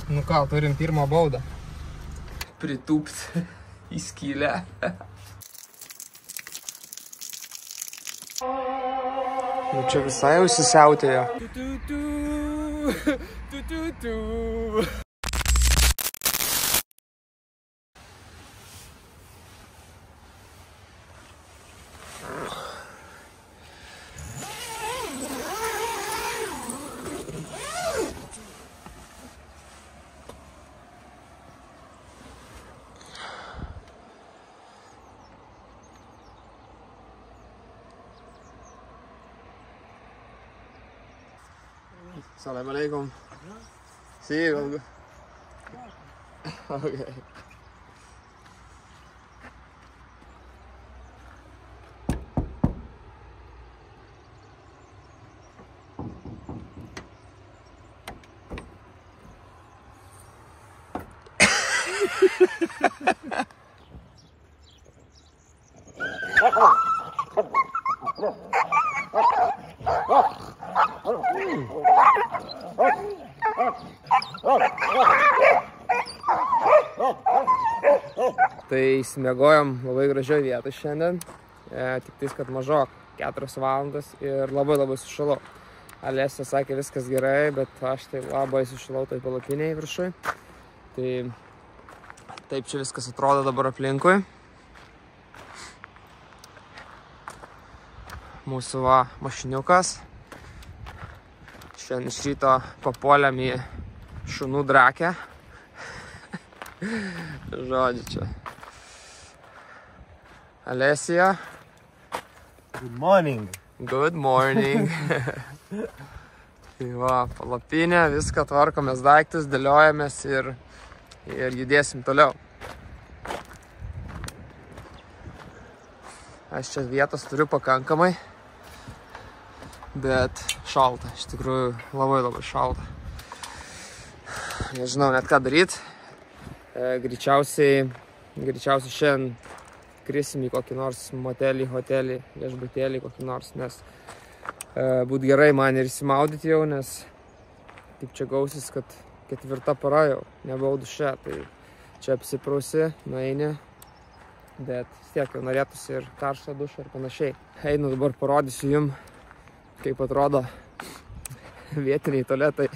Nu ką, turim pirmą baudą. Pritūpt į skylę. Nu čia visai jau įsisiautėjo. Salam alaikum. Sí, all good. Okay. Tai įsimiegojom labai gražioj vietoj šiandien, tik tais, kad mažok 4 valandas ir labai sušalau. Alesija sakė, viskas gerai, bet aš tai labai sušalau toj palapinėj viršui. Tai taip čia viskas atrodo dabar aplinkui. Mūsų mašiniukas. Šiandien iš ryto papuolėm į šunų drakę. Žodžiu čia. Alesija. Good morning. Good morning. Tai va, palapinė, viską tvarkomės daiktus, dėliojamės ir judėsim toliau. Aš čia vietos turiu pakankamai, bet šalta, iš tikrųjų labai šalta. Nežinau net ką daryti. Greičiausiai šiandien krisim į kokį nors motelį, hotelį, viešbutėlį kokį nors, nes būt gerai man ir įsimaudyti jau, nes taip čia gausis, kad 4 para jau nebuvau duše, tai čia apsiprausi, nueini, bet vis tiek jau norėtųsi ir karštą dušą ir panašiai. Einu dabar parodysiu jum, kaip atrodo vietiniai tualetai.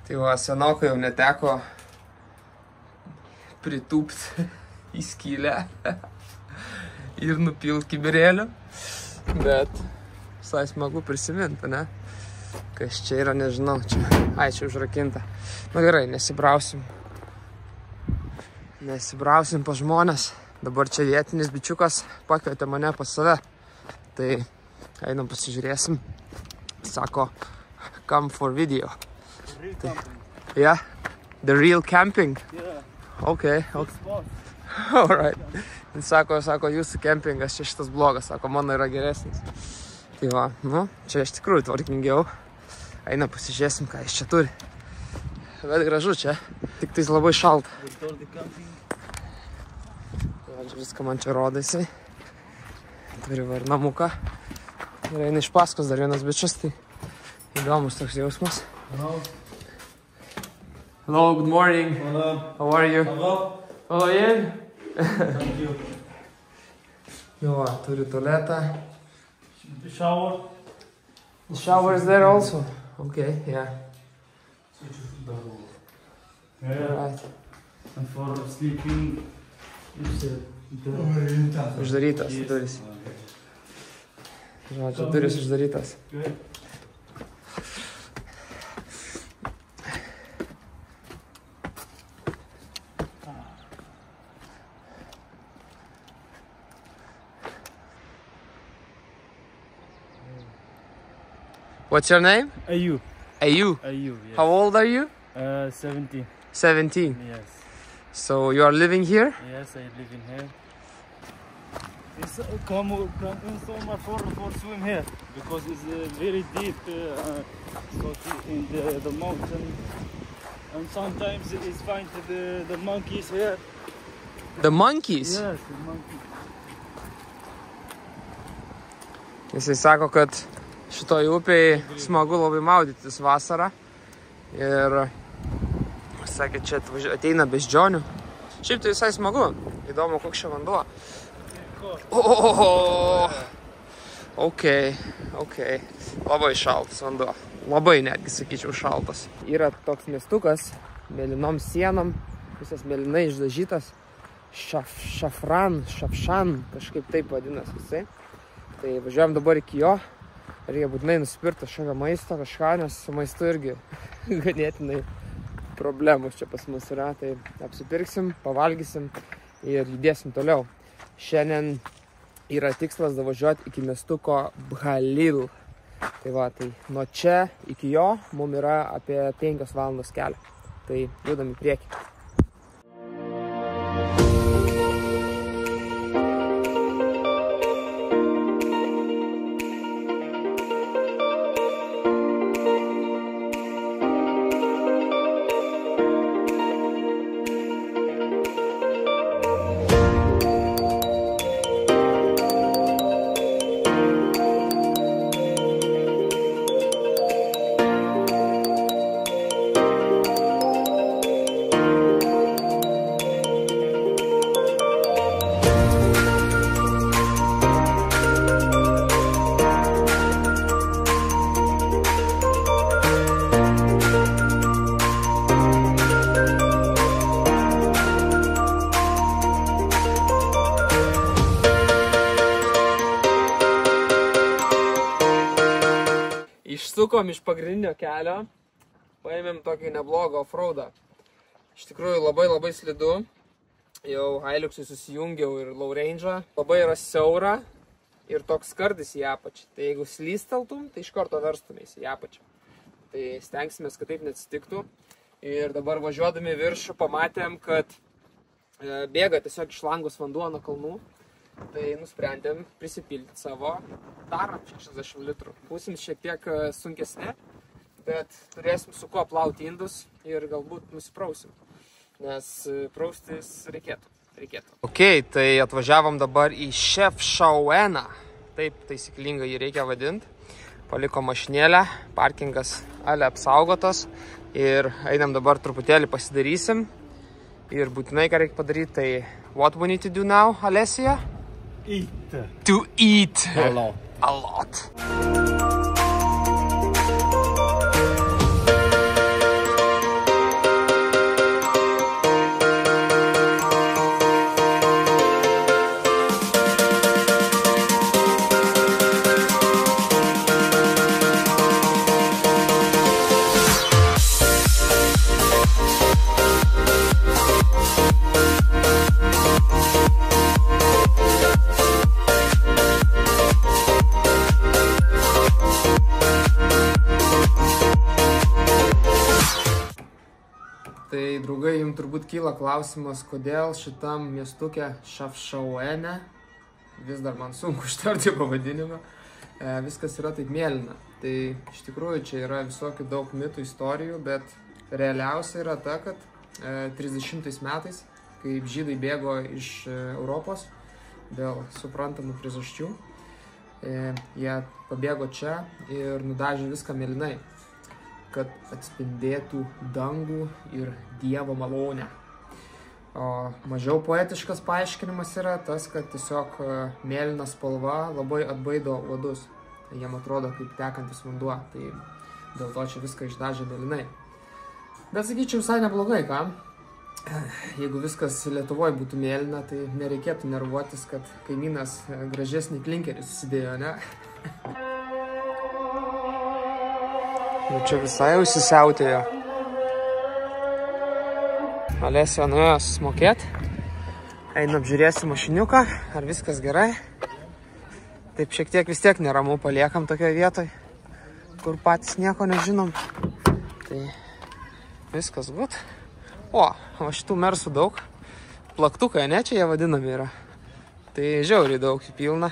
Tai va, senokai jau neteko pritūpt į skylę ir nupilt kibirėlių, bet visai smagu prisiminti, ne? Kas čia yra, nežinau, čia, čia užrakinta. Nu gerai, nesibrausim pas žmonės. Dabar čia vietinis bičiukas pakvietė mane pas save, tai einam pasižiūrėsim. Sako, come for video. Yeah, the real camping. Yeah. Okay. All right. Sako, jūsų kempingas čia šitas blogas, sako, mano yra geresnis. Tai va, nu, čia iš tikrųjų tvarkingiau. Eina pasižiūrėsim, ką jis čia turi. Bet gražu čia, tik tais labai šalta. Viską man čia rodo jisai. Turi va ir namuką. Ir eina iš paskos dar vienas bičias, tai įdomus toks jausmas. Hello, good morning. Hello. How are you? Hello. Hello, Ian. Thank you. Jo, turi tualetą. The shower. The shower is there also? Okay, yeah. Yeah. Right. And for sleeping, Uždarytas durys. Žodžiu, durys uždarytas. What's your name? Ayub. Ayub. Ayub, yes. How old are you? 17. 17. Yes. So you are living here? Yes, I live in here. It's come in summer for swim here because it's very deep. So in the mountain And sometimes it's find the monkeys here. The monkeys? Yes, the monkeys. Jisai sako, kad šitoj upėje smagu labai maudytis vasarą. Ir sakė, čia ateina beždžionių. Šiaip tai visai smagu. Įdomu, koks čia vanduo. Ok. Labai šaltas vanduo. Labai netgi, sakyčiau, šaltas. Yra toks miestukas, mėlynom sienom, visas mėlynai išdažytas. Šafšan, kažkaip taip vadinasi visai. Tai važiuojam dabar iki jo. Reikia būtinai nusipirkti kažkokio maisto, kažką, nes su maistu irgi ganėtinai problemos čia pas mus yra. Tai apsipirksim, pavalgysim ir judėsim toliau. Šiandien yra tikslas davažiuoti iki miestuko Bhalil. Tai va, tai nuo čia iki jo mums yra apie 5 valandos kelio. Tai judam į priekį. Išsukom iš pagrindinio kelio, paėmėm tokį neblogą offroadą. Iš tikrųjų labai slidu, jau Hilux'ui susijungiau ir low range'ą. Labai yra siaura ir toks skardis į apačią. Tai jeigu slysteltum, tai iš karto verstumės į apačią. Tai stengsimės, kad taip neatsitiktų. Ir dabar važiuodami viršų pamatėm, kad bėga tiesiog iš langos vanduo nuo kalnų. Tai nusprendėm prisipildyti savo tarą 60 litrų. Būsim šiek tiek sunkesni, bet turėsim su kuo plauti indus ir galbūt nusiprausim, nes praustis reikėtų. Ok, tai atvažiavom dabar į Šefšaueną, taip taisyklingai jį reikia vadinti. Paliko mašinėlę, parkingas ale apsaugotas ir einam dabar truputėlį pasidarysim. Ir būtinai ką reikia padaryti, tai what we need to do now, Alessia? Eat. To eat A lot. A lot. Tai, draugai, jums turbūt kyla klausimas, kodėl šitam miestuke Šefšauene, vis dar man sunku ištarti pavadinimą, viskas yra taip mėlyna. Tai iš tikrųjų čia yra visokių daug mitų, istorijų, bet realiausia yra ta, kad 30 metais, kai žydai bėgo iš Europos dėl suprantamų priežasčių, jie pabėgo čia ir nudažė viską mėlynai, kad atspindėtų dangų ir Dievo malonę. O mažiau poetiškas paaiškinimas yra tas, kad tiesiog mėlyna spalva labai atbaido uodus. Tai jiem atrodo kaip tekantis vanduo, tai dėl to čia viską išdažė mėlynai. Bet sakyčiau, visai neblogai, ką? Jeigu viskas Lietuvoje būtų mėlyna, tai nereikėtų nervuotis, kad kaimynas gražesnį klinkerį susidėjo, ne? Nu čia visai jau įsisiautėjo. Alessia nuėjo susimokėti. Einu apžiūrėsiu mašiniuką, ar viskas gerai. Taip šiek tiek vis tiek neramu paliekam tokioje vietoje, kur patys nieko nežinom. Tai viskas gut. O šitų mersų daug. Plaktukai, ne, čia jie vadinami yra. Tai žiauriai daug pilna.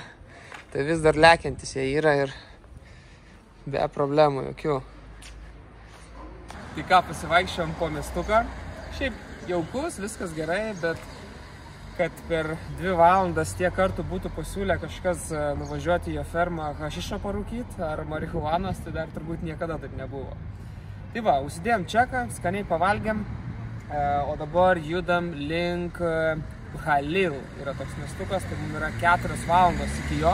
Tai vis dar lekiantis jie yra ir be problemų jokių. Tai ką, pasivaikščiom po miestuką. Šiaip jaukus, viskas gerai, bet kad per 2 valandas tiek kartų būtų pasiūlę kažkas nuvažiuoti į jo fermą hašišą parūkyti ar marihuanos, tai dar turbūt niekada taip nebuvo. Tai va, užsidėjom čeką, skaniai pavalgėm, o dabar judam link Bhalil. Yra toks miestukas, tai mums yra 4 valandos iki jo.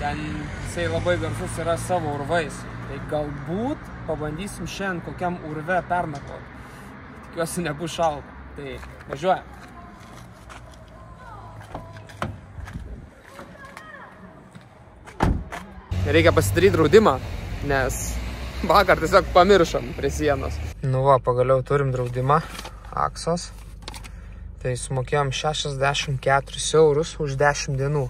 Ten jisai labai garsus yra savo urvais. Tai galbūt pabandysim šiandien kokiam urve pernakvoti. Tikiuosi nebus šalta. Tai važiuojam. Reikia pasidaryti draudimą, nes vakar tiesiog pamiršom prie sienos. Nu va, pagaliau turim draudimą, Aksos. Tai sumokėjom 64 eurus už 10 dienų.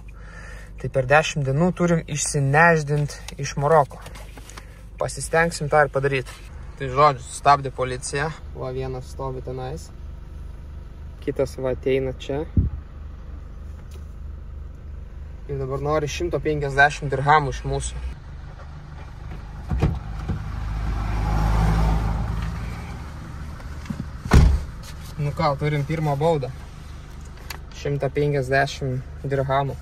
Tai per 10 dienų turim išsineždinti iš Maroko. Pasistengsim tą ir padaryti. Tai žodžiu, sustabdė policija. Va, vienas stovi tenais. Kitas va ateina čia. Ir dabar nori 150 dirhamų iš mūsų. Nu ką, turim pirmą baudą. 150 dirhamų,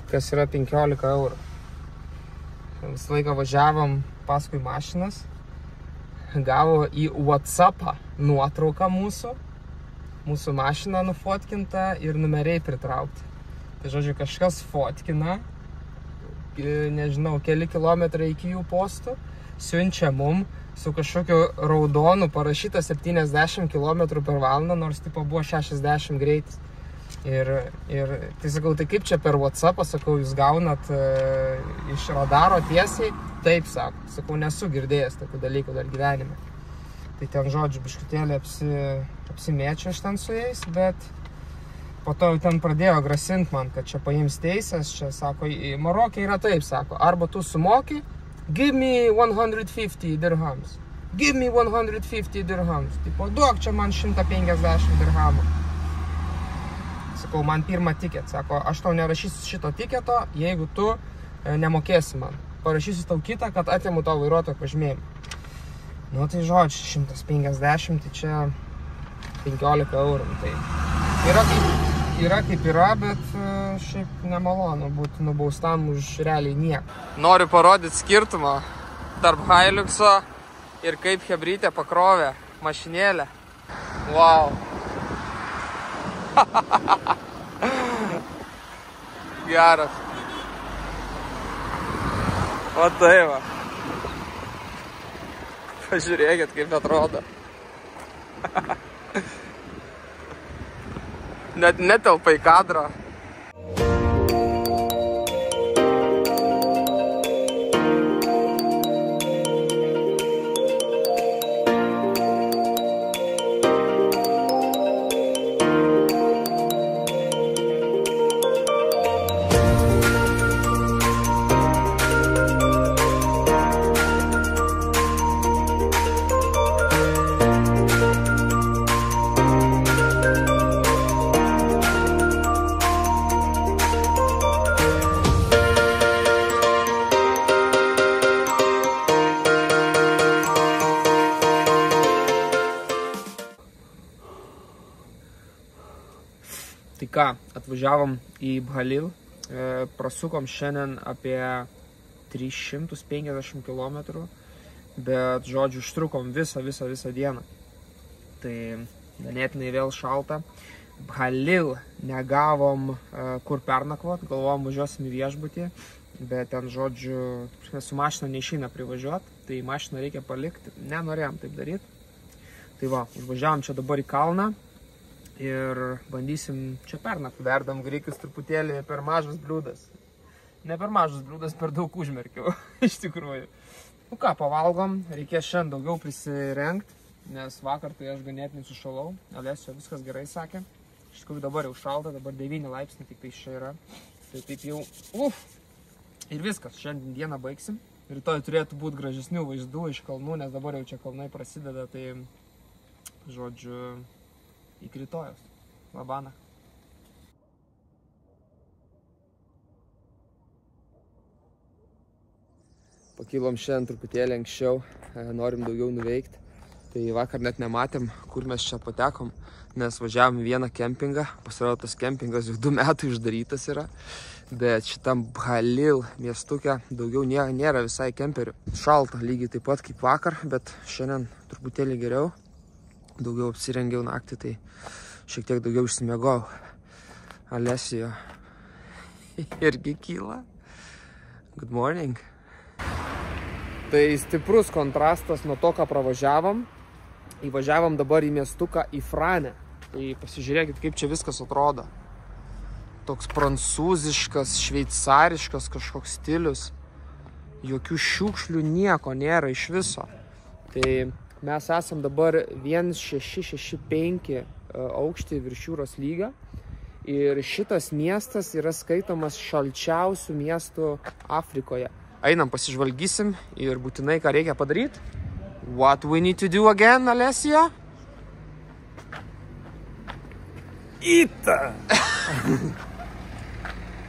kas yra 15 eurų. Visą laiką važiavom paskui mašinas. Gavo į WhatsAppą nuotrauką mūsų mašiną nufotkinta ir numeriai pritraukti. Tai žodžiu, kažkas fotkina, nežinau, keli kilometrai iki jų postų, siunčia mum su kažkokiu raudonu parašyta 70 km per valandą, nors tipo buvo 60 greitis. Ir tai sakau, tai kaip čia per WhatsAppą, sakau, jūs gaunat iš radaro tiesiai? Taip, sakau, nesu girdėjęs tokių dalykų dar gyvenime. Tai ten, žodžiu, biškutėlį apsimėčiau iš ten su jais, bet po to jau ten pradėjo grasinti man, kad čia paims teisės, čia, sako, Marokė yra taip, sako, arba tu sumoki, give me 150 dirhams, give me 150 dirhams, tipo, duok čia man 150 dirhamų. Sakau, man pirmą tiket, sako, aš tau nerašysiu šito tiketo, jeigu tu nemokėsi man. Parašysiu tau kitą, kad atimu tau vairuotojo pažymėjimą. Nu tai žodžiu, 150, tai čia 15 eurų. Tai yra kaip yra, bet šiaip nemalonu būti nubaustam už realiai nieką. Noriu parodyti skirtumą tarp Hiluxo ir kaip hebrytė pakrovė mašinėlę. Wow. Geras. O tai va. Pažiūrėkit, kaip atrodo. Net netelpa į kadrą. Tai ką, atvažiavom į Bhalil, prasukom šiandien apie 350 km, bet, žodžiu, užtrukom visą dieną. Tai ganėtinai vėl šalta. Bhalil negavom kur pernakvot, galvom važiuosim į viešbutį, bet ten, žodžiu, su mašina neišeina privažiuoti, tai mašiną reikia palikti. Nenorėjom taip daryti. Tai va, užvažiavom čia dabar į kalną. Ir bandysim čia pernakvoti. Verdam grikius truputėlį per mažas bliūdas. Ne per mažas bliūdas, per daug užmerkiau, iš tikrųjų. Nu ką, pavalgom, reikės šiandien daugiau prisirengti, nes vakar tai aš ganėtinai sušalau. Alesio viskas gerai sakė. Iš tikrųjų dabar jau šalta, dabar 9 laipsnių tik tai čia yra. Tai taip jau, Ir viskas, šiandien dieną baigsim. Rytoj turėtų būti gražesnių vaizdų iš kalnų, nes dabar jau čia kalnai prasideda, tai, žodžiu, iki rytojos. Labana. Pakilom šiandien truputėlį anksčiau, norim daugiau nuveikti. Tai vakar net nematėm, kur mes čia patekom, nes važiavom į vieną kempingą. Pasirodo, tas kempingas jau 2 metų uždarytas yra. Bet šitam Halil miestuke daugiau nėra visai kemperių. Šalta lygiai taip pat kaip vakar, bet šiandien truputėlį geriau. Daugiau apsirengiau naktį, tai šiek tiek daugiau išsimiegau. Alesio irgi kyla. Good morning. Tai stiprus kontrastas nuo to, ką pravažiavom. Įvažiavom dabar į miestuką į Franę. Tai pasižiūrėkit, kaip čia viskas atrodo. Toks prancūziškas, šveicariškas kažkoks stilius. Jokių šiukšlių nieko nėra iš viso. Tai mes esam dabar 1665 aukštį virš jūros lygio. Ir šitas miestas yra skaitomas šalčiausių miestų Afrikoje. Einam, pasižvalgysim ir būtinai ką reikia padaryti. What we need to do again, Alesio? Ita!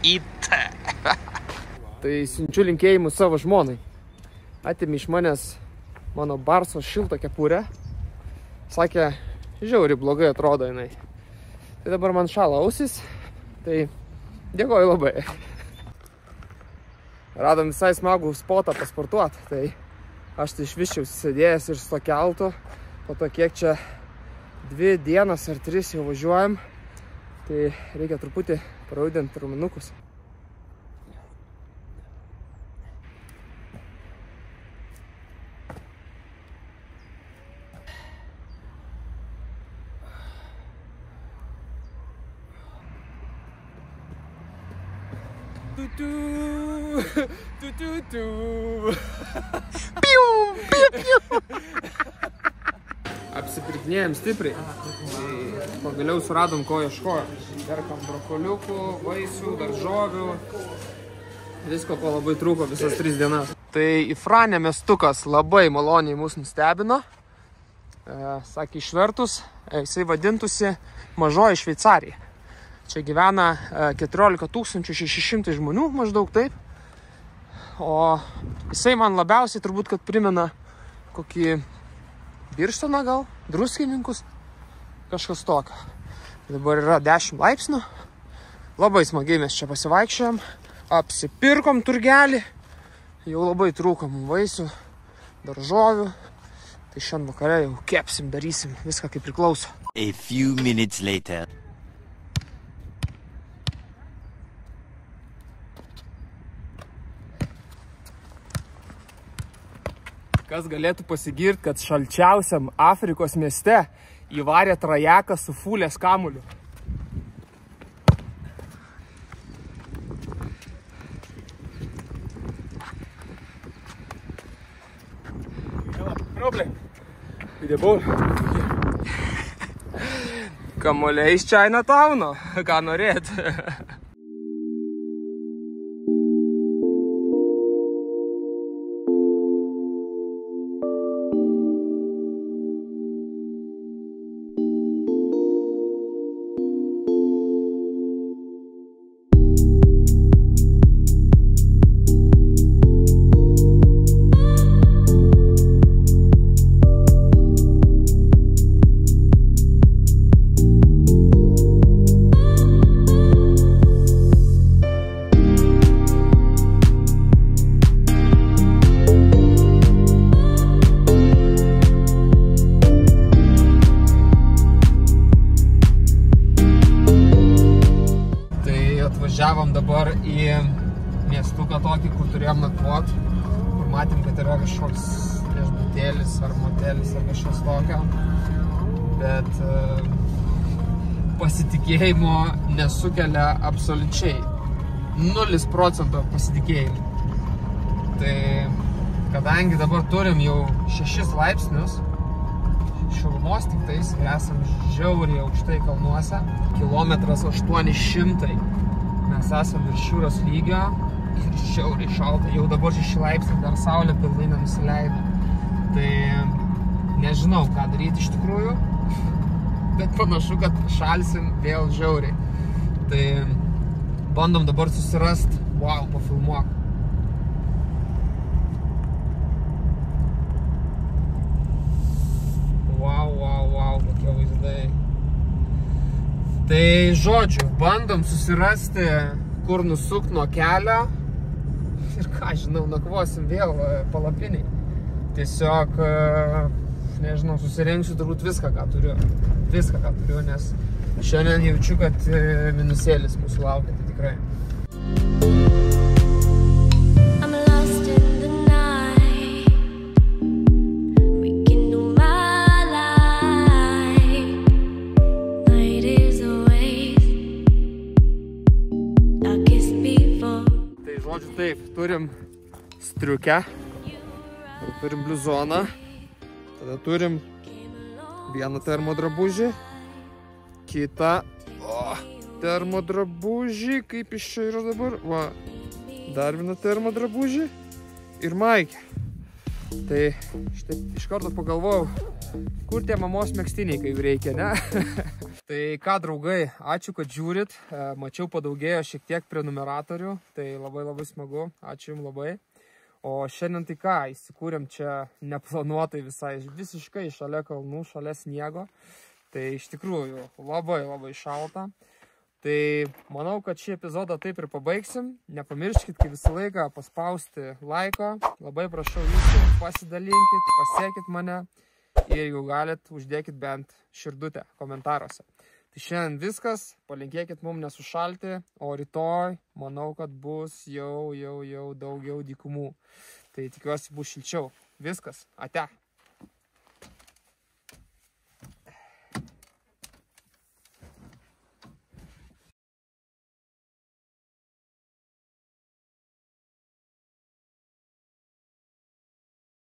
Ita! Tai siunčiu linkėjimus savo žmonai. Atėmė iš manęs mano Barso šiltą kepurę. Sakė, žiauriai blogai atrodo jinai. Tai dabar man šala ausis. Tai dėkoju labai. Radom visai smagų spotą pasportuoti. Tai aš tai išviščiau sėdėjęs ir su to keltu. Po to kiek čia 2 dienas ar 3 jau važiuojam. Tai reikia truputį parauidinti raumenukus. Apsipirkinėjom stipriai. Pagaliau suradom, ko ieškojom. Perkam brokoliukų, vaisių, daržovių. Visko, ko labai trūko visas 3 dienas. Tai į Franę miestukas labai maloniai mus nustebino. Sakė, išvertus, jisai vadintųsi Mažoji Šveicarija. Čia gyvena 14 600 žmonių, maždaug taip. O jisai man labiausiai turbūt, kad primena kokį Birštoną gal, Druskininkus, kažkas tokio. Dabar yra 10 laipsnių. Labai smagiai mes čia pasivaikščiojom. Apsipirkom turgelį. Jau labai trūkom vaisių, daržovių. Tai šiandien vakare jau kepsim, darysim viską kaip priklauso. A few minutes later. Kas galėtų pasigirti, kad šalčiausiam Afrikos mieste įvarė trajeką su fulės kamuliu. Problem. Videbol. Kamuoliai iš Chinatowno. Ką norėt? Važiavom dabar į miestuką tokį, kur turėjom nakvot, kur matėm, kad yra kažkoks viešbutėlis ar motelis ar kažkas tokio, bet pasitikėjimo nesukelia absoliučiai 0% pasitikėjimo. Tai kadangi dabar turim jau 6 laipsnius šilumos tik tais ir esam žiauriai aukštai kalnuose, kilometras 800. Mes esam virš jūros lygio ir žiauriai šalta. Jau dabar 6 laipsniai, dar saulė pilnai nenusileido. Tai nežinau, ką daryti iš tikrųjų, bet panašu, kad šalsim vėl žiauriai. Tai bandom dabar susirast, wow, pafilmuok. Wow, kokie vaizdai. Tai žodžiu, bandom susirasti, kur nusukti nuo kelio. Ir ką, žinau, nakvosim vėl palapiniai. Tiesiog, nežinau, susirinksiu turbūt viską, ką turiu. Nes šiandien jaučiu, kad minusėlis mūsų laukia, tai tikrai. Taip, turim striukę, turim bliuzoną, tada turim vieną termodrabužį, kitą termodrabužį, kaip iš čia yra dabar, va, dar vieną termodrabužį ir maikę. Tai štai iš karto pagalvojau, kur tie mamos megztiniai, kai reikia, ne? Tai ką, draugai, ačiū, kad žiūrit. Mačiau, padaugėjo šiek tiek prenumeratorių, tai labai smagu. Ačiū jums labai. O šiandien tai ką, įsikūrėm čia neplanuotai visai, visiškai šalia kalnų, šalia sniego. Tai iš tikrųjų labai šalta. Tai manau, kad šį epizodą taip ir pabaigsim. Nepamirškit, kaip visą laiką paspausti laiką. Labai prašau jūsų, pasidalinkit, pasiekit mane. Ir jeigu galit, uždėkit bent širdutę komentaruose. Tai šiandien viskas, palinkėkit mums nesušalti, o rytoj manau, kad bus jau daugiau dykumų. Tai tikiuosi bus šilčiau. Viskas, ate.